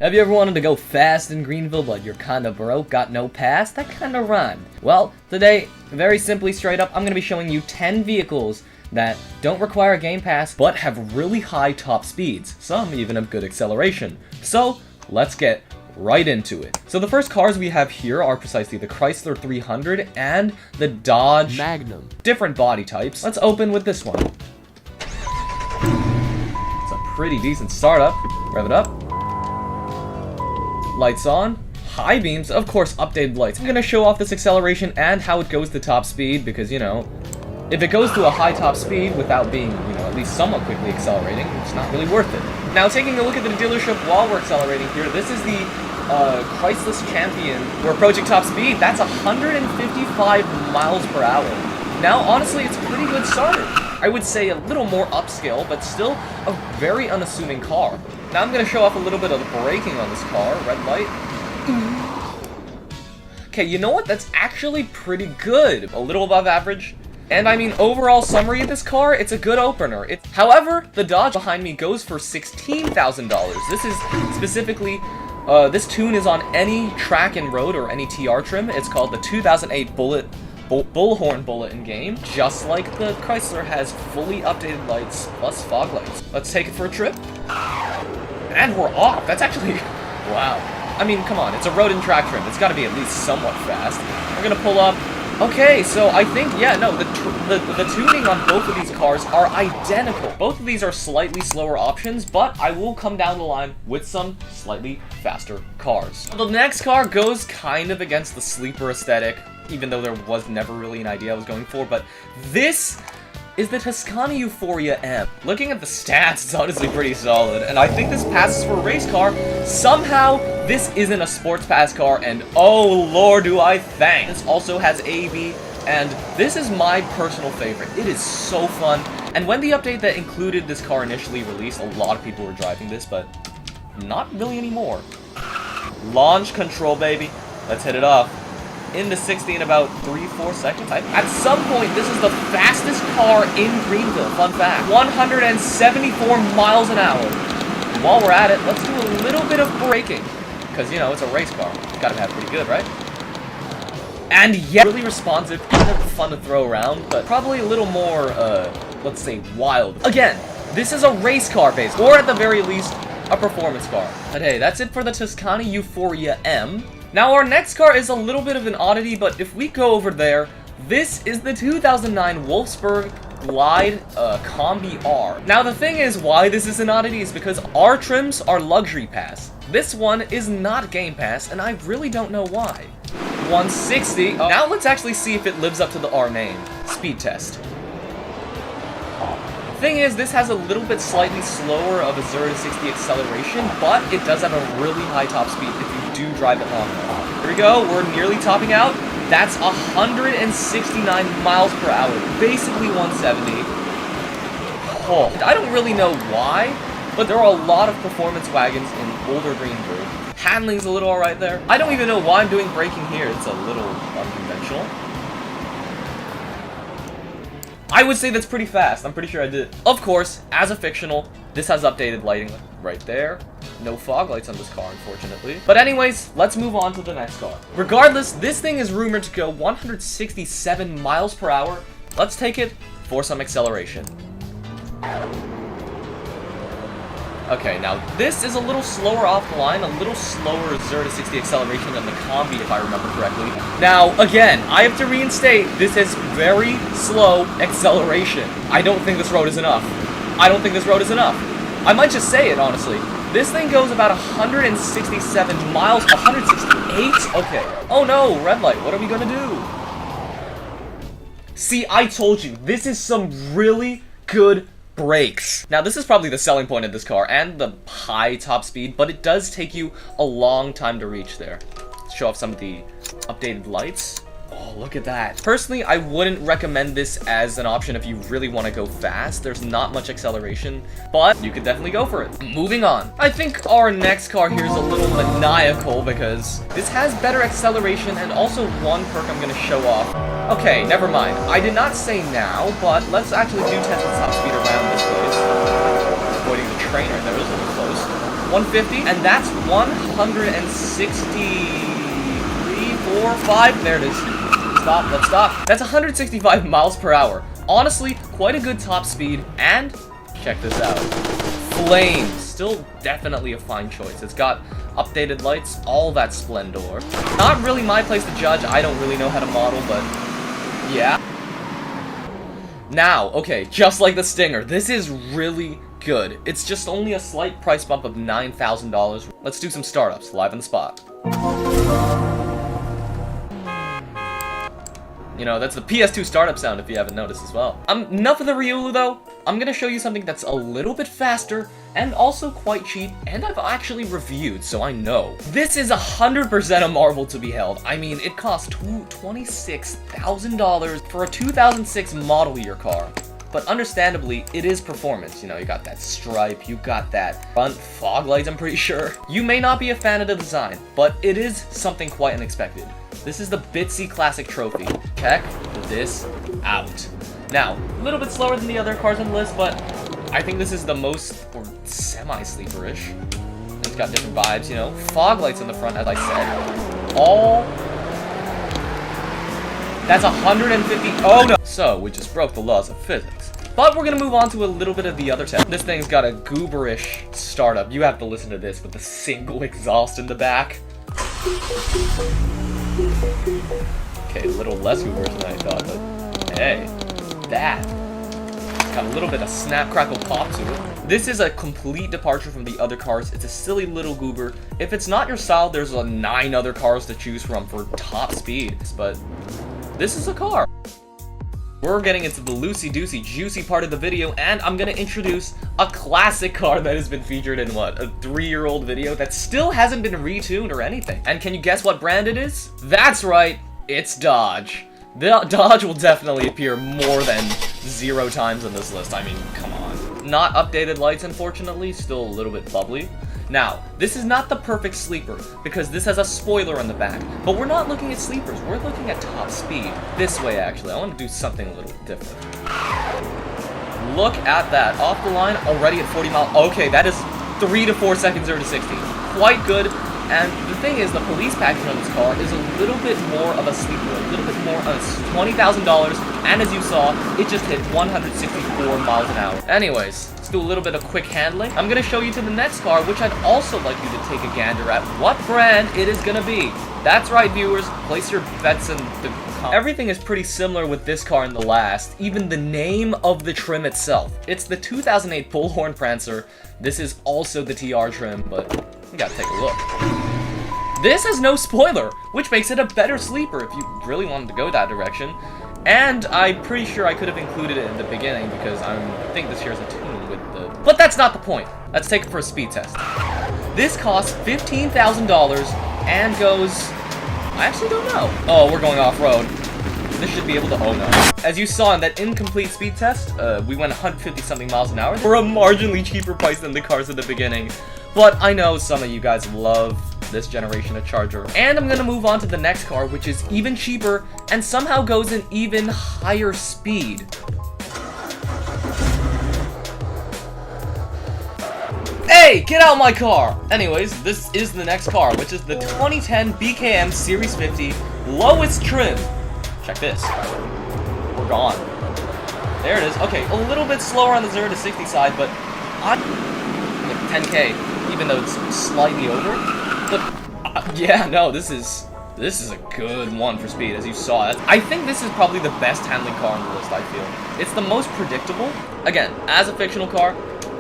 Have you ever wanted to go fast in Greenville, but you're kinda broke, got no pass? That kinda rhymed. Well, today, very simply, straight up, I'm gonna be showing you 10 vehicles that don't require a game pass, but have really high top speeds. Some even have good acceleration. So, let's get right into it. So the first cars we have here are precisely the Chrysler 300 and the Dodge Magnum. Different body types. Let's open with this one. It's a pretty decent startup. Rev it up. Lights on, high beams, of course updated lights. I'm gonna show off this acceleration and how it goes to top speed because, you know, if it goes to a high top speed without being, you know, at least somewhat quickly accelerating, it's not really worth it. Now, taking a look at the dealership while we're accelerating here, this is the Chrysler Champion. We're approaching top speed. That's 155 miles per hour. Now, honestly, it's a pretty good starter. I would say a little more upscale, but still a very unassuming car. Now I'm going to show off a little bit of the braking on this car. Red light. Okay, you know what? That's actually pretty good. A little above average. And I mean, overall summary of this car, it's a good opener. However, the Dodge behind me goes for $16,000. This is specifically, this tune is on any track and road or any TR trim. It's called the 2008 Bullhorn Bullet in game, just like the Chrysler has fully updated lights plus fog lights. Let's take it for a trip. And we're off. That's actually, wow. I mean, come on, it's a road and track trim. It's got to be at least somewhat fast. We're gonna pull up. Okay, so I think, yeah, no, the tuning on both of these cars are identical. Both of these are slightly slower options, but I will come down the line with some slightly faster cars. The next car goes kind of against the sleeper aesthetic, even though there was never really an idea I was going for, but this is the Tuscany Euphoria M. Looking at the stats, it's honestly pretty solid, and I think this passes for a race car. Somehow, this isn't a sports pass car, and oh lord do I thank. This also has AV, and this is my personal favorite. It is so fun, and when the update that included this car initially released, a lot of people were driving this, but not really anymore. Launch control, baby. Let's hit it off. Into 60 in about 3-4 seconds. At some point, this is the fastest car in Greenville. Fun fact. 174 miles an hour. While we're at it, let's do a little bit of braking. Because, you know, it's a race car. It's gotta have pretty good, right? And yeah, really responsive, kind of fun to throw around, but probably a little more, let's say, wild. Again, this is a race car base, or at the very least, a performance car. But hey, that's it for the Tuscany Euphoria M. Now, our next car is a little bit of an oddity, but if we go over there, this is the 2009 Wolfsburg Glide Combi R. Now, the thing is, why this is an oddity is because our trims are luxury pass. This one is not game pass, and I really don't know why. 160. Oh. Now, let's actually see if it lives up to the R name. Speed test. Thing is, this has a little bit slightly slower of a 0 to 60 acceleration, but it does have a really high top speed if you do drive it long enough. Here we go, we're nearly topping out. That's 169 miles per hour, basically 170. Oh, I don't really know why, but there are a lot of performance wagons in older Greenville. Handling's a little alright there. I don't even know why I'm doing braking here. It's a little unconventional. I would say that's pretty fast. I'm pretty sure I did. Of course, as a fictional, this has updated lighting right there. No fog lights on this car, unfortunately. But anyways, let's move on to the next car. Regardless, this thing is rumored to go 167 miles per hour. Let's take it for some acceleration. Okay, now this is a little slower off the line, a little slower 0 to 60 acceleration than the Combi, if I remember correctly. Now, again, I have to reinstate, this is very slow acceleration. I don't think this road is enough. I don't think this road is enough. I might just say it, honestly. This thing goes about 167 miles, 168? Okay. Oh no, red light, what are we gonna do? See, I told you, this is some really good brakes. Now, this is probably the selling point of this car and the high top speed, but it does take you a long time to reach there. Let's show off some of the updated lights. Oh, look at that. Personally, I wouldn't recommend this as an option if you really want to go fast. There's not much acceleration, but you could definitely go for it. Moving on. I think our next car here is a little maniacal because this has better acceleration and also one perk I'm going to show off. Okay, never mind. I did not say now, but let's actually do test the top speed around this place. Avoiding the train right there, it was a little close. 150, and that's 163, 4, 5. There it is. Stop, let's stop. That's 165 miles per hour. Honestly, quite a good top speed, and check this out. Flames, still definitely a fine choice. It's got updated lights, all that splendor. Not really my place to judge, I don't really know how to model, but yeah. Now, okay, just like the Stinger, this is really good. It's just only a slight price bump of $9,000. Let's do some startups, live on the spot. You know, that's the PS2 startup sound if you haven't noticed as well. Enough of the Ryulu though. I'm gonna show you something that's a little bit faster and also quite cheap, and I've actually reviewed, so I know. This is 100% a marvel to be held. I mean, it costs $26,000 for a 2006 model year car. But understandably, it is performance. You know, you got that stripe, you got that front fog lights, I'm pretty sure. You may not be a fan of the design, but it is something quite unexpected. This is the Bitsy Classic Trophy. Check this out. Now, a little bit slower than the other cars on the list, but I think this is the most, or semi-sleeper-ish. It's got different vibes, you know. Fog lights in the front, as I said. All... That's 150... Oh, no! So, we just broke the laws of physics. But we're gonna move on to a little bit of the other tech. This thing's got a gooberish startup. You have to listen to this with the single exhaust in the back. Okay, a little less gooberish than I thought, but hey, that. It's got a little bit of snap, crackle, pop to it. This is a complete departure from the other cars. It's a silly little goober. If it's not your style, there's 9 other cars to choose from for top speed, but this is a car. We're getting into the loosey-goosey, juicy part of the video, and I'm gonna introduce a classic car that has been featured in, what, a 3-year-old video that still hasn't been retuned or anything. And can you guess what brand it is? That's right, it's Dodge. Dodge will definitely appear more than 0 times on this list. I mean, come on. Not updated lights, unfortunately, still a little bit bubbly. Now, this is not the perfect sleeper, because this has a spoiler on the back, but we're not looking at sleepers, we're looking at top speed. This way, actually, I want to do something a little different. Look at that, off the line, already at 40 miles, okay, that is 3 to 4 seconds 0 to 60. Quite good, and the thing is, the police package on this car is a little bit more of a sleeper, a little bit more of $20,000, and as you saw, it just hit 164 miles an hour. Anyways, let's do a little bit of quick handling. I'm gonna show you to the next car, which I'd also like you to take a gander at what brand it is gonna be. That's right, viewers, place your bets in the comments. Everything is pretty similar with this car and the last, even the name of the trim itself. It's the 2008 Bullhorn Prancer. This is also the TR trim, but you gotta take a look. This has no spoiler, which makes it a better sleeper if you really wanted to go that direction. And I'm pretty sure I could have included it in the beginning because I think this here is a tune with the... But that's not the point. Let's take it for a speed test. This costs $15,000 and goes... I actually don't know. Oh, we're going off-road. This should be able to... Oh, no. As you saw in that incomplete speed test, we went 150-something miles an hour for a marginally cheaper price than the cars at the beginning. But I know some of you guys love this generation of Charger. And I'm gonna move on to the next car, which is even cheaper and somehow goes an even higher speed. Hey, get out my car! Anyways, this is the next car, which is the 2010 BKM Series 50 lowest trim. Check this. We're gone. There it is. Okay, a little bit slower on the 0 to 60 side, but I'm like 10K, even though it's slightly over. But yeah, no, this is a good one for speed, as you saw. I think this is probably the best handling car on the list, I feel. It's the most predictable. Again, as a fictional car,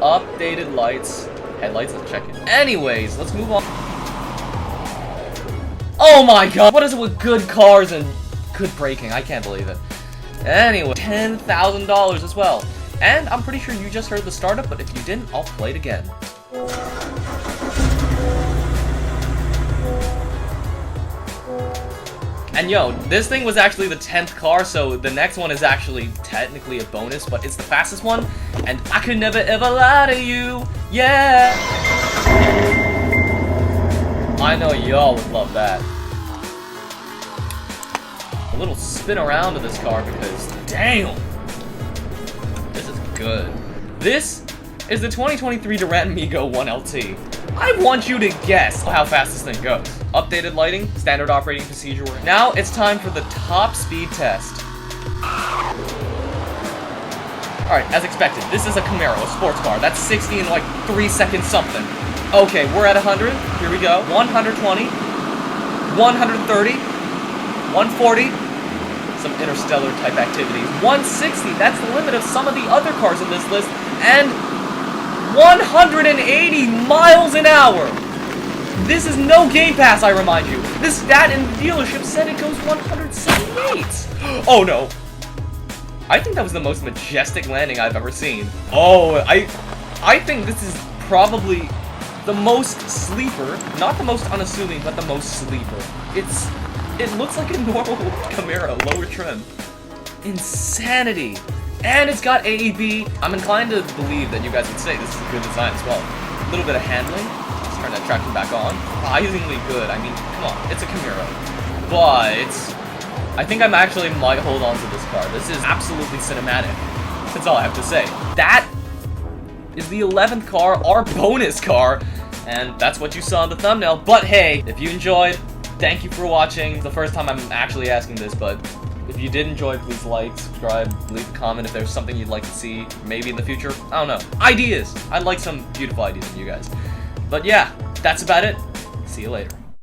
updated lights, headlights, let's check it. Anyways, let's move on. Oh my god, what is it with good cars and good braking? I can't believe it. Anyway, $10,000 as well. And I'm pretty sure you just heard the startup, but if you didn't, I'll play it again. And yo, this thing was actually the 10th car, so the next one is actually technically a bonus, but it's the fastest one, and I could never ever lie to you, yeah! I know y'all would love that. A little spin around to this car because, damn! This is good. This is the 2023 Durant Migo 1LT. I want you to guess how fast this thing goes. Updated lighting, standard operating procedure. Now it's time for the top speed test. Alright, as expected, this is a Camaro, a sports car. That's 60 in like 3 seconds something. Okay, we're at 100. Here we go. 120. 130. 140. Some interstellar type activities. 160. That's the limit of some of the other cars in this list. And 180 miles an hour. This is no Game Pass, I remind you. This stat in the dealership said it goes 178. Oh no. I think that was the most majestic landing I've ever seen. Oh, I think this is probably the most sleeper, not the most unassuming, but the most sleeper. It looks like a normal Camaro, lower trim. Insanity. And it's got AEB. I'm inclined to believe that you guys would say this is a good design as well. A little bit of handling. Let's turn that traction back on. Surprisingly good. I mean, come on, it's a Camaro. But I think I actually might hold on to this car. This is absolutely cinematic. That's all I have to say. That is the 11th car, our bonus car, and that's what you saw in the thumbnail. But hey, if you enjoyed, thank you for watching. It's the first time I'm actually asking this, but if you did enjoy, please like, subscribe, leave a comment if there's something you'd like to see, maybe in the future. I don't know. Ideas! I'd like some beautiful ideas from you guys. But yeah, that's about it. See you later.